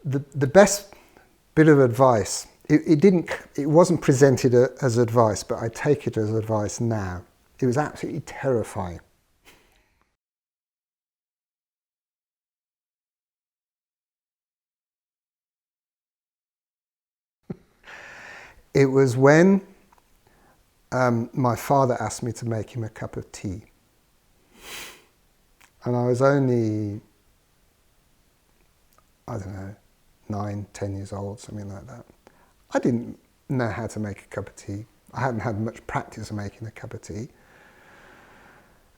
the best bit of advice, it wasn't presented as advice, but I take it as advice now. It was absolutely terrifying. It was when my father asked me to make him a cup of tea. And I was only, I don't know, 9, 10 years old, something like that. I didn't know how to make a cup of tea. I hadn't had much practice of making a cup of tea.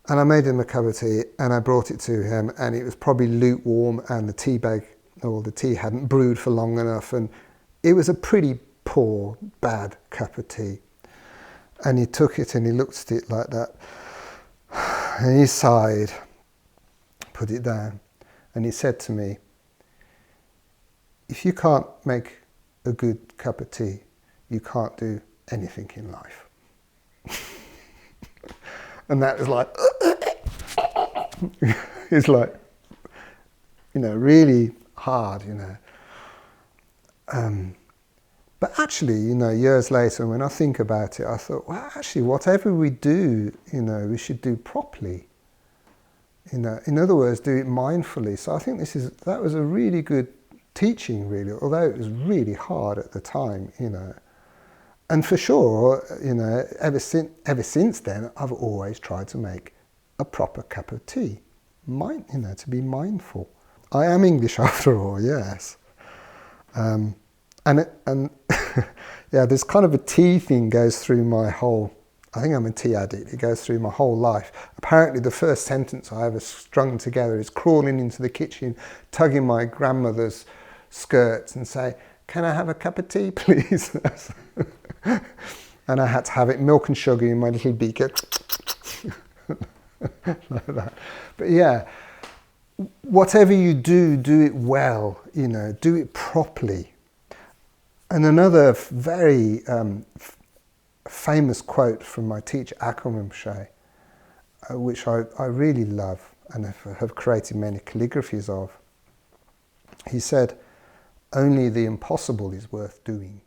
And I made him a cup of tea and I brought it to him, and it was probably lukewarm and the tea bag, or the tea hadn't brewed for long enough, and it was a pretty poor, bad cup of tea. And he took it and he looked at it like that, and he sighed, put it down, and he said to me, if you can't make a good cup of tea, you can't do anything in life. And that was like, it's like, really hard, But actually, years later, when I think about it, I thought, well, actually, whatever we do, we should do properly. In other words, do it mindfully. So I think that was a really good teaching, really, although it was really hard at the time, And for sure, ever since then, I've always tried to make a proper cup of tea. To be mindful. I am English after all, yes. And yeah, there's kind of a tea thing goes through my whole, I think I'm a tea addict, it goes through my whole life. Apparently the first sentence I ever strung together is crawling into the kitchen, tugging my grandmother's skirts and say, can I have a cup of tea, please? And I had to have it milk and sugar in my little beaker. Like that. But yeah, whatever you do, do it well, do it properly. And another very famous quote from my teacher, Akong Rinpoche, which I really love and have created many calligraphies of. He said, only the impossible is worth doing.